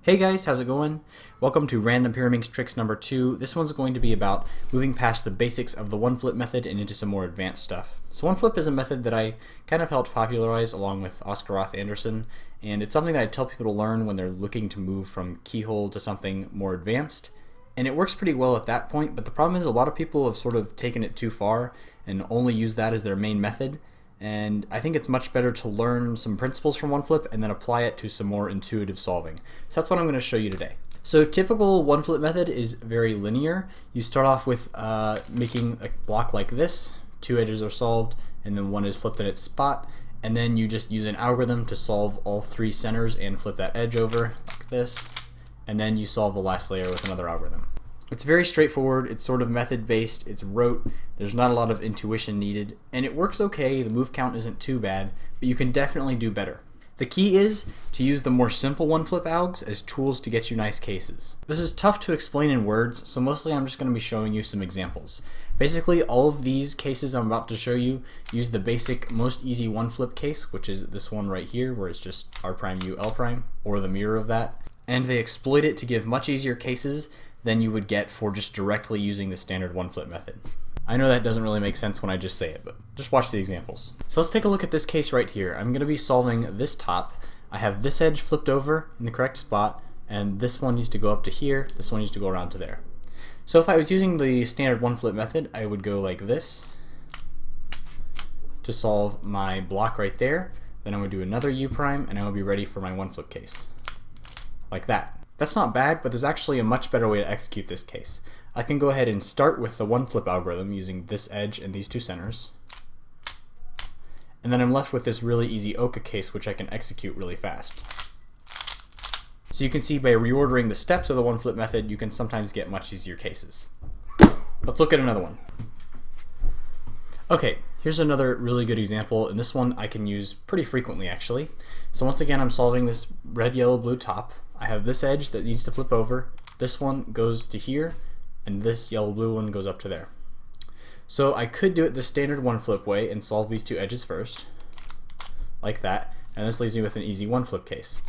Hey guys, how's it going? Welcome to Random Pyraminx Tricks number 2. This one's going to be about moving past the basics of the one flip method and into some more advanced stuff. So one flip is a method that I kind of helped popularize along with Oscar Roth Anderson, and it's something that I tell people to learn when they're looking to move from keyhole to something more advanced. And it works pretty well at that point, but the problem is a lot of people have sort of taken it too far and only use that as their main method. And I think it's much better to learn some principles from one flip and then apply it to some more intuitive solving. So that's what I'm going to show you today. So typical one flip method is very linear. You start off with making a block like this. Two edges are solved and then one is flipped in its spot. And then you just use an algorithm to solve all three centers and flip that edge over like this. And then you solve the last layer with another algorithm. It's very straightforward, it's sort of method based, it's rote, there's not a lot of intuition needed, and it works okay, the move count isn't too bad, but you can definitely do better. The key is to use the more simple one flip algs as tools to get you nice cases. This is tough to explain in words, so mostly I'm just going to be showing you some examples. Basically all of these cases I'm about to show you use the basic most easy one flip case, which is this one right here where it's just R prime U L prime, or the mirror of that, and they exploit it to give much easier cases than you would get for just directly using the standard one flip method. I know that doesn't really make sense when I just say it, but just watch the examples. So let's take a look at this case right here. I'm going to be solving this top. I have this edge flipped over in the correct spot, and this one needs to go up to here, this one needs to go around to there. So if I was using the standard one flip method, I would go like this to solve my block right there. Then I would do another U prime, and I would be ready for my one flip case. Like that. That's not bad, but there's actually a much better way to execute this case. I can go ahead and start with the one flip algorithm using this edge and these two centers. And then I'm left with this really easy Oka case which I can execute really fast. So you can see by reordering the steps of the one flip method, you can sometimes get much easier cases. Let's look at another one. Okay, here's another really good example, and this one I can use pretty frequently actually. So once again, I'm solving this red, yellow, blue top. I have this edge that needs to flip over, this one goes to here, and this yellow blue one goes up to there. So I could do it the standard one flip way and solve these two edges first, like that, and this leaves me with an easy one flip case.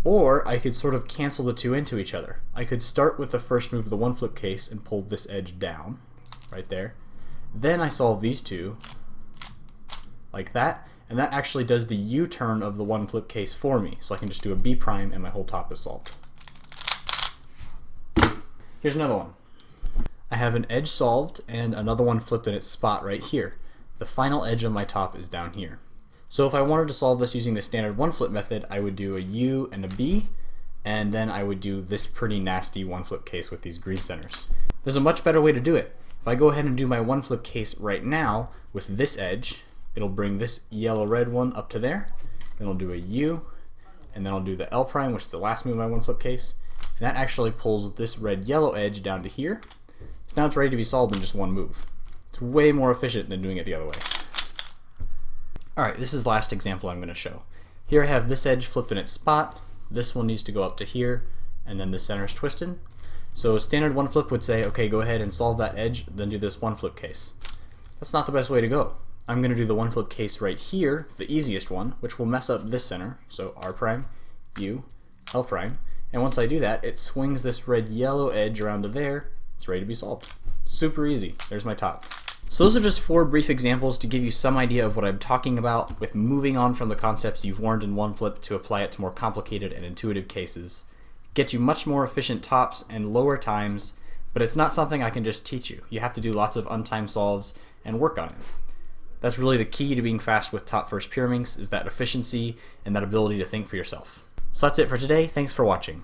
Or I could sort of cancel the two into each other. I could start with the first move of the one flip case and pull this edge down, right there. Then I solve these two, like that, and that actually does the U-turn of the one flip case for me. So I can just do a B prime and my whole top is solved. Here's another one. I have an edge solved and another one flipped in its spot right here. The final edge of my top is down here. So if I wanted to solve this using the standard one flip method, I would do a U and a B, and then I would do this pretty nasty one flip case with these green centers. There's a much better way to do it. If I go ahead and do my one flip case right now with this edge, it'll bring this yellow-red one up to there, then I'll do a U, and then I'll do the L prime, which is the last move of my one flip case, and that actually pulls this red-yellow edge down to here. So now it's ready to be solved in just one move. It's way more efficient than doing it the other way. Alright, this is the last example I'm going to show. Here I have this edge flipped in its spot, this one needs to go up to here, and then the center is twisted. So standard one flip would say, okay, go ahead and solve that edge, then do this one flip case. That's not the best way to go. I'm going to do the one flip case right here, the easiest one, which will mess up this center, so R prime, U, L prime, and once I do that, it swings this red-yellow edge around to there, it's ready to be solved. Super easy. There's my top. So those are just 4 brief examples to give you some idea of what I'm talking about with moving on from the concepts you've learned in one flip to apply it to more complicated and intuitive cases. Get you much more efficient tops and lower times, but it's not something I can just teach you. You have to do lots of untimed solves and work on it. That's really the key to being fast with top first Pyraminx, is that efficiency and that ability to think for yourself. So that's it for today. Thanks for watching.